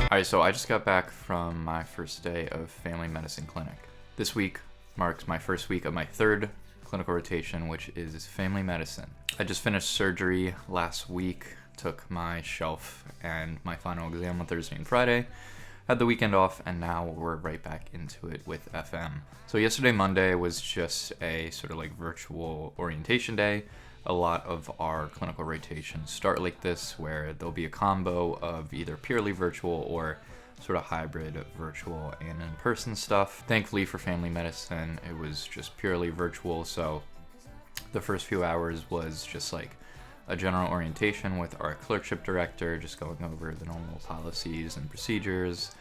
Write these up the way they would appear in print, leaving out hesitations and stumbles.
Alright, so I just got back from my first day of family medicine clinic. This week marks my first week of my third clinical rotation, which is family medicine. I just finished surgery last week, took my shelf and my final exam on Thursday and Friday, had the weekend off, and now we're right back into it with FM. So yesterday, Monday, was just a sort of like virtual orientation day. A lot of our clinical rotations start like this, where there'll be a combo of either purely virtual or sort of hybrid virtual and in-person stuff. Thankfully for family medicine, it was just purely virtual, so the first few hours was just like a general orientation with our clerkship director, just going over the normal policies and procedures,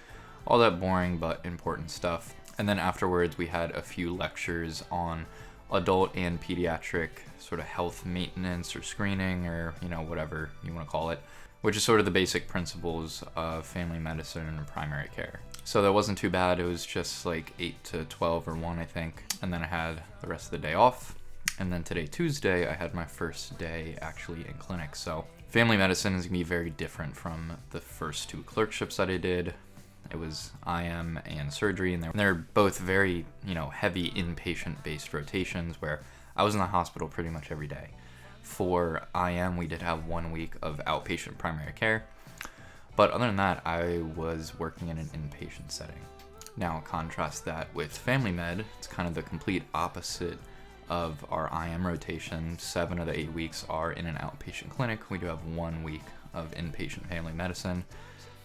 all that boring but important stuff. And then afterwards, we had a few lectures on adult and pediatric sort of health maintenance or screening, or whatever you want to call it, which is sort of the basic principles of family medicine and primary care. So that wasn't too bad. It was just like 8 to 12 or 1, I think, and then I had the rest of the day off. And then today, Tuesday, I had my first day actually in clinic. So family medicine is gonna be very different from the first two clerkships that I did. It was IM and surgery, and they're both very, heavy inpatient-based rotations where I was in the hospital pretty much every day. For IM, we did have 1 week of outpatient primary care, but other than that, I was working in an inpatient setting. Now, contrast that with family med, it's kind of the complete opposite of our IM rotation. 7 of the 8 weeks are in an outpatient clinic. We do have 1 week of inpatient family medicine,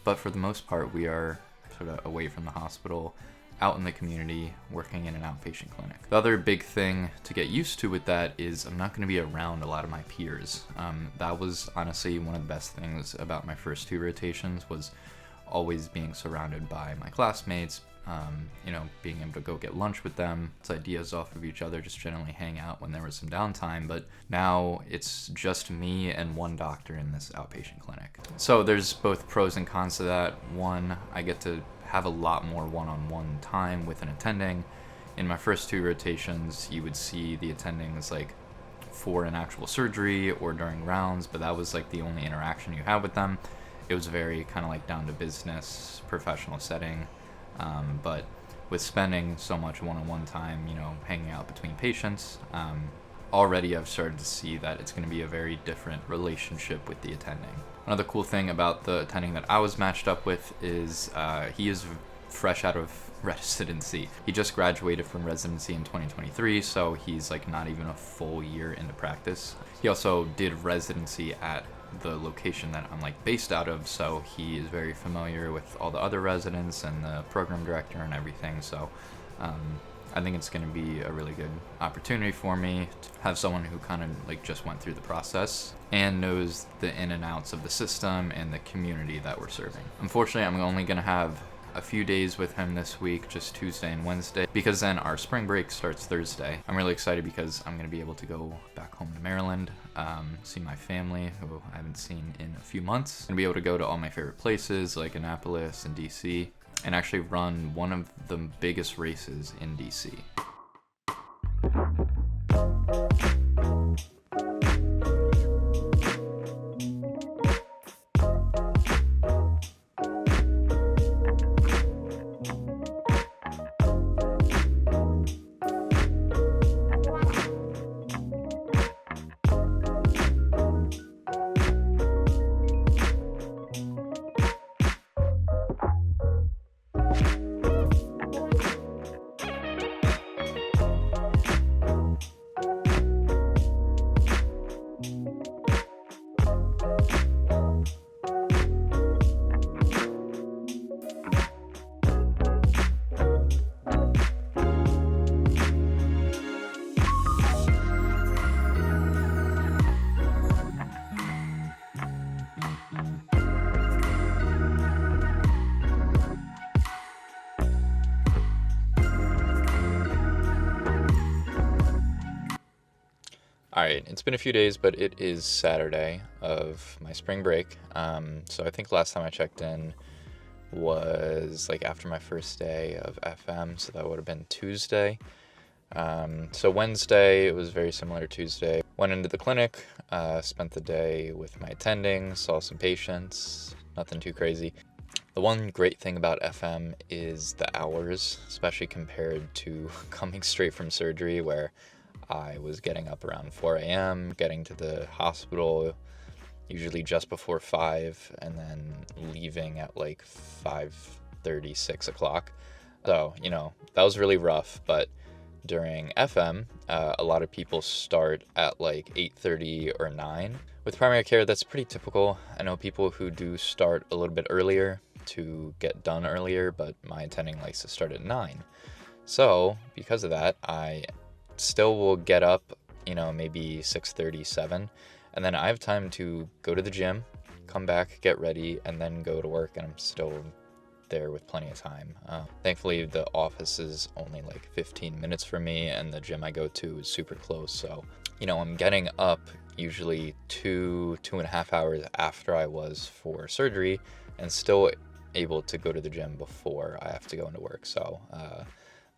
but for the most part, we are sort of away from the hospital, out in the community, working in an outpatient clinic. The other big thing to get used to with that is I'm not going to be around a lot of my peers. That was honestly one of the best things about my first 2 rotations, was always being surrounded by my classmates, being able to go get lunch with them, bounce ideas off of each other, just generally hang out when there was some downtime. But now it's just me and 1 doctor in this outpatient clinic. So there's both pros and cons to that. One, I get to have a lot more one-on-one time with an attending. In my first 2 rotations, you would see the attendings like for an actual surgery or during rounds, but that was like the only interaction you had with them. It was very kind of like down to business, professional setting. But with spending so much one-on-one time, hanging out between patients, already I've started to see that it's going to be a very different relationship with the attending. Another cool thing about the attending that I was matched up with is he is fresh out of residency. He just graduated from residency in 2023, so he's like not even a full year into practice. He also did residency at the location that I'm like based out of, so he is very familiar with all the other residents and the program director and everything. So I think it's going to be a really good opportunity for me to have someone who kind of like just went through the process and knows the in and outs of the system and the community that we're serving. Unfortunately, I'm only going to have a few days with him this week, just Tuesday and Wednesday, because then our spring break starts Thursday. I'm really excited because I'm going to be able to go back home to Maryland, see my family who I haven't seen in a few months, and be able to go to all my favorite places like Annapolis and DC, and actually run one of the biggest races in DC. Alright, it's been a few days, but it is Saturday of my spring break. So I think last time I checked in was like after my first day of FM, so that would have been Tuesday. So Wednesday, it was very similar to Tuesday. Went into the clinic, spent the day with my attending, saw some patients, nothing too crazy. The one great thing about FM is the hours, especially compared to coming straight from surgery where I was getting up around 4 a.m., getting to the hospital usually just before 5, and then leaving at like 5:30, 6 o'clock. So, that was really rough, but during FM, a lot of people start at like 8:30 or 9. With primary care, that's pretty typical. I know people who do start a little bit earlier to get done earlier, but my attending likes to start at 9. So, because of that, I still will get up, maybe 6:30, 7, and then I have time to go to the gym, come back, get ready, and then go to work, and I'm still there with plenty of time. Thankfully, the office is only like 15 minutes from me, and the gym I go to is super close, so, I'm getting up usually 2.5 hours after I was for surgery, and still able to go to the gym before I have to go into work. So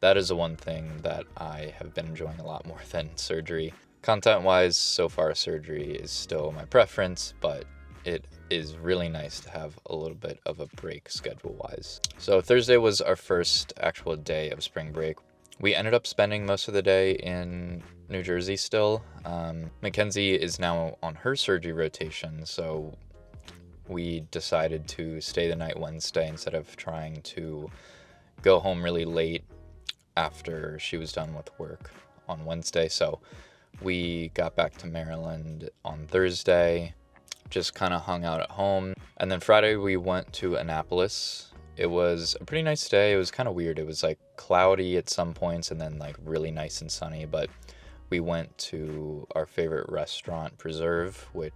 that is the one thing that I have been enjoying a lot more than surgery. Content-wise, so far surgery is still my preference, but it is really nice to have a little bit of a break schedule-wise. So Thursday was our first actual day of spring break. We ended up spending most of the day in New Jersey still. Mackenzie is now on her surgery rotation, so we decided to stay the night Wednesday instead of trying to go home really late after she was done with work on Wednesday. So we got back to Maryland on Thursday, just kind of hung out at home. And then Friday we went to Annapolis. It was a pretty nice day. It was kind of weird. It was like cloudy at some points and then like really nice and sunny. But we went to our favorite restaurant, Preserve, with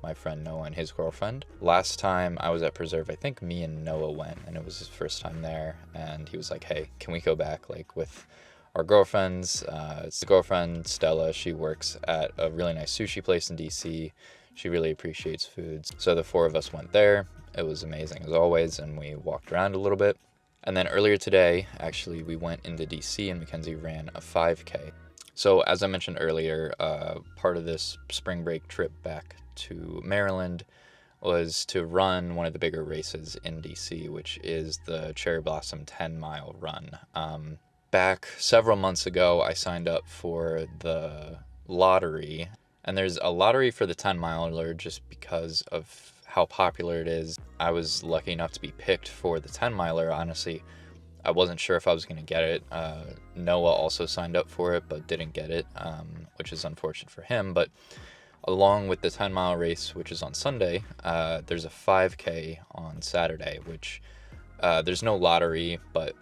my friend Noah and his girlfriend. Last time I was at Preserve, I think me and Noah went, and it was his first time there. And he was like, hey, can we go back like with our girlfriends? It's the girlfriend, Stella. She works at a really nice sushi place in DC. She really appreciates foods. So the 4 of us went there. It was amazing as always, and we walked around a little bit. And then earlier today, actually, we went into DC and Mackenzie ran a 5K. So as I mentioned earlier, part of this spring break trip back to Maryland was to run one of the bigger races in DC, which is the Cherry Blossom 10-mile run. Back several months ago, I signed up for the lottery, and there's a lottery for the 10-miler just because of how popular it is. I was lucky enough to be picked for the 10-miler. Honestly, I wasn't sure if I was going to get it. Noah also signed up for it, but didn't get it, which is unfortunate for him. But along with the 10-mile race, which is on Sunday, there's a 5K on Saturday, which there's no lottery, but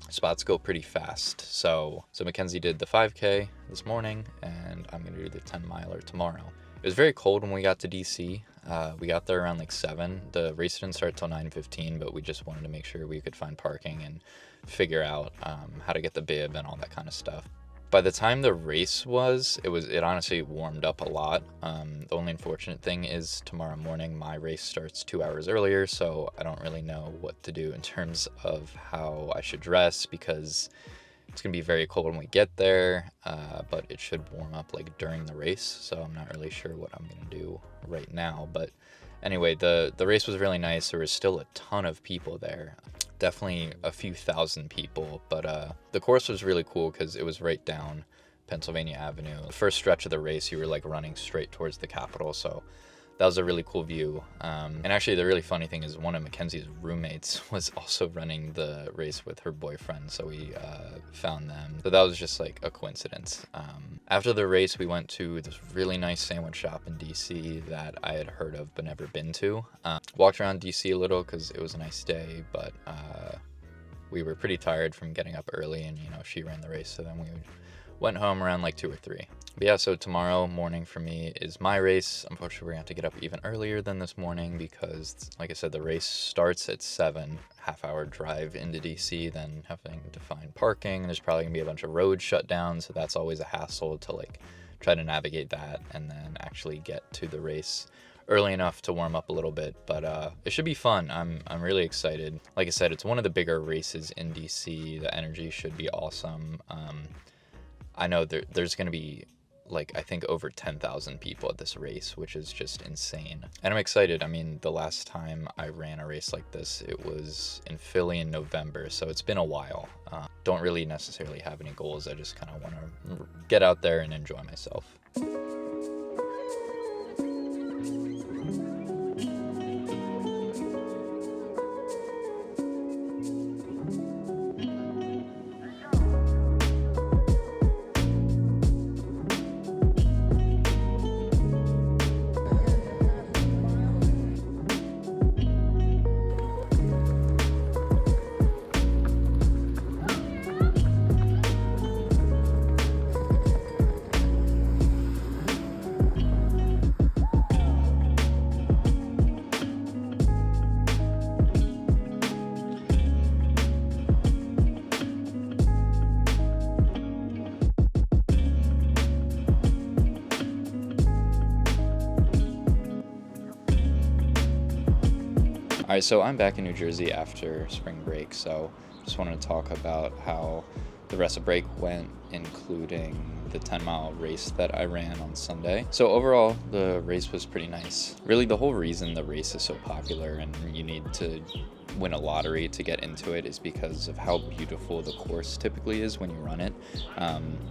spots go pretty fast. So Mackenzie did the 5K this morning, and I'm going to do the 10-miler tomorrow. It was very cold when we got to DC. We got there around like 7. The race didn't start till 9:15, but we just wanted to make sure we could find parking and figure out how to get the bib and all that kind of stuff. By the time the race it honestly warmed up a lot. The only unfortunate thing is tomorrow morning my race starts 2 hours earlier, so I don't really know what to do in terms of how I should dress, because it's going to be very cold when we get there, but it should warm up like during the race, so I'm not really sure what I'm going to do right now. But anyway, the race was really nice. There was still a ton of people there. Definitely a few thousand people, but the course was really cool because it was right down Pennsylvania Avenue. The first stretch of the race, you were like running straight towards the Capitol, so that was a really cool view. And actually, the really funny thing is one of Mackenzie's roommates was also running the race with her boyfriend, so we found them. So that was just like a coincidence. After the race, we went to this really nice sandwich shop in DC that I had heard of but never been to. Walked around DC a little because it was a nice day, but we were pretty tired from getting up early, and she ran the race, so then we went home around like 2 or 3. But yeah, so tomorrow morning for me is my race. Unfortunately, we're going to have to get up even earlier than this morning because, like I said, the race starts at 7, half-hour drive into DC, then having to find parking. There's probably going to be a bunch of roads shut down, so that's always a hassle to like try to navigate that and then actually get to the race early enough to warm up a little bit. But it should be fun. I'm really excited. Like I said, it's one of the bigger races in DC. The energy should be awesome. I know there's going to be like I think over 10,000 people at this race, which is just insane. And I'm excited. I mean, the last time I ran a race like this, it was in Philly in November, so it's been a while. Don't really necessarily have any goals. I just kind of want to get out there and enjoy myself. All right, so I'm back in New Jersey after spring break, so just wanted to talk about how the rest of break went, including the 10-mile race that I ran on Sunday. So overall, the race was pretty nice. Really, the whole reason the race is so popular and you need to win a lottery to get into it is because of how beautiful the course typically is when you run it.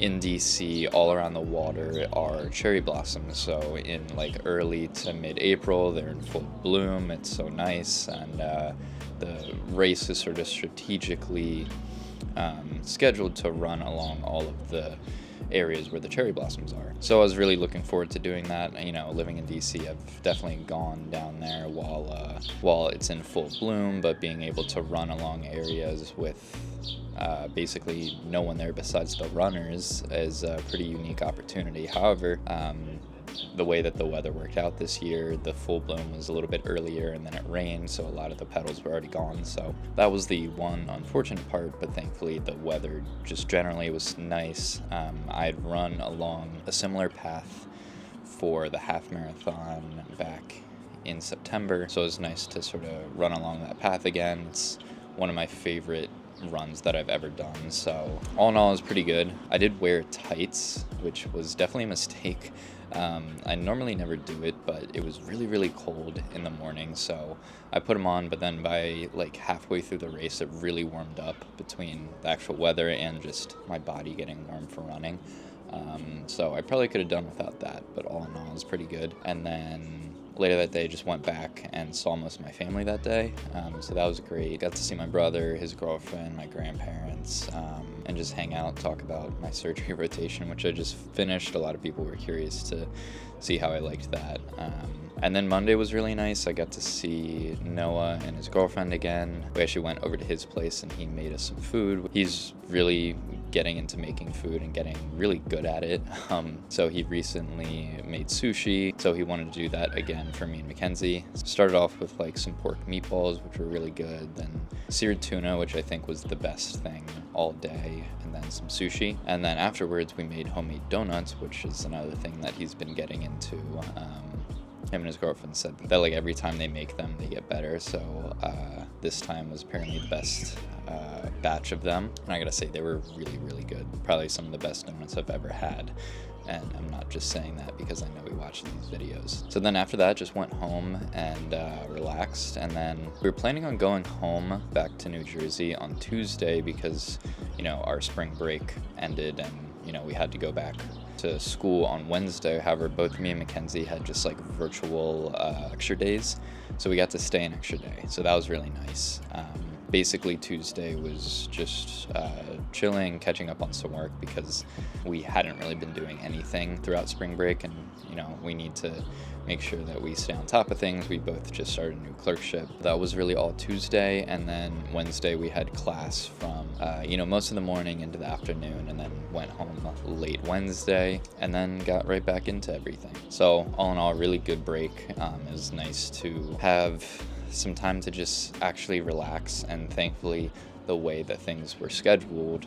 In DC, all around the water are cherry blossoms, so in like early to mid-April, they're in full bloom. It's so nice, and the race is sort of strategically scheduled to run along all of the areas where the cherry blossoms are. So I was really looking forward to doing that. You know, living in DC, I've definitely gone down there while it's in full bloom, but being able to run along areas with basically no one there besides the runners is a pretty unique opportunity. However, the way that the weather worked out this year, the full bloom was a little bit earlier and then it rained, so a lot of the petals were already gone. So that was the one unfortunate part, but thankfully the weather just generally was nice. I'd run along a similar path for the half marathon back in September, so it was nice to sort of run along that path again. It's one of my favorite runs that I've ever done, so all in all, it was pretty good. I did wear tights, which was definitely a mistake. I normally never do it, but it was really, really cold in the morning, so I put them on, but then by like halfway through the race, it really warmed up between the actual weather and just my body getting warm for running. So I probably could have done without that, but all in all, it was pretty good. And then later that day, just went back and saw most of my family that day, so that was great. Got to see my brother, his girlfriend, my grandparents, and just hang out, talk about my surgery rotation, which I just finished. A lot of people were curious to see how I liked that. And then Monday was really nice. I got to see Noah and his girlfriend again. We actually went over to his place and he made us some food. He's really getting into making food and getting really good at it. So he recently made sushi, so he wanted to do that again for me and Mackenzie. Started off with like some pork meatballs, which were really good, then seared tuna, which I think was the best thing all day, and then some sushi. And then afterwards we made homemade donuts, which is another thing that he's been getting into. Him and his girlfriend said that like every time they make them, they get better. So this time was apparently the best batch of them. And I gotta say, they were really, really good. Probably some of the best donuts I've ever had. And I'm not just saying that because I know we watched these videos. So then after that, just went home and relaxed. And then we were planning on going home back to New Jersey on Tuesday because, you know, our spring break ended and, you know, we had to go back to school on Wednesday. However, both me and Mackenzie had just like virtual lecture days, so we got to stay an extra day, so that was really nice. Basically Tuesday was just chilling, catching up on some work because we hadn't really been doing anything throughout spring break, and you know, we need to make sure that we stay on top of things. We both just started a new clerkship. That was really all Tuesday, and then Wednesday we had class from most of the morning into the afternoon, and then went home late Wednesday, and then got right back into everything. So all in all, a really good break. It was nice to have some time to just actually relax, and thankfully the way that things were scheduled,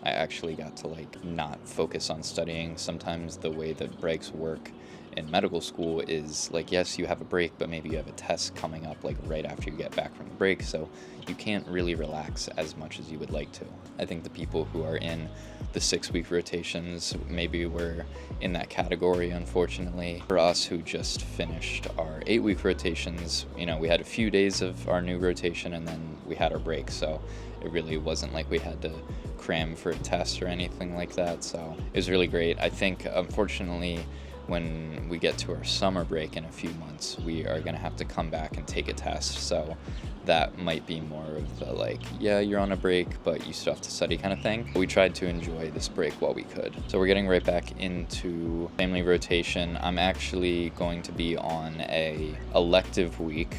I actually got to like not focus on studying. Sometimes the way that breaks work in medical school is like, yes, you have a break, but maybe you have a test coming up like right after you get back from the break, so you can't really relax as much as you would like to. I think the people who are in the 6-week rotations, maybe we're in that category, unfortunately. For us who just finished our 8-week rotations, you know, we had a few days of our new rotation and then we had our break, so it really wasn't like we had to cram for a test or anything like that, so it was really great. I think, unfortunately, when we get to our summer break in a few months, we are going to have to come back and take a test, so that might be more of the like, yeah, you're on a break, but you still have to study kind of thing. We tried to enjoy this break while we could. So we're getting right back into family rotation. I'm actually going to be on a elective week.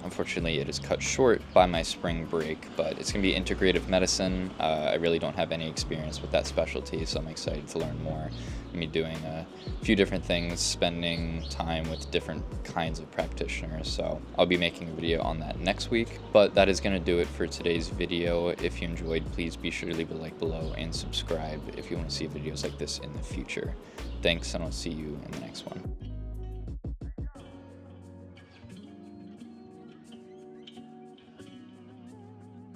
Unfortunately, it is cut short by my spring break, but it's going to be integrative medicine. I really don't have any experience with that specialty, so I'm excited to learn more. I'm going to be doing a few different things, spending time with different kinds of practitioners, so I'll be making a video on that next week. But that is going to do it for today's video. If you enjoyed, please be sure to leave a like below and subscribe if you want to see videos like this in the future. Thanks, and I'll see you in the next one.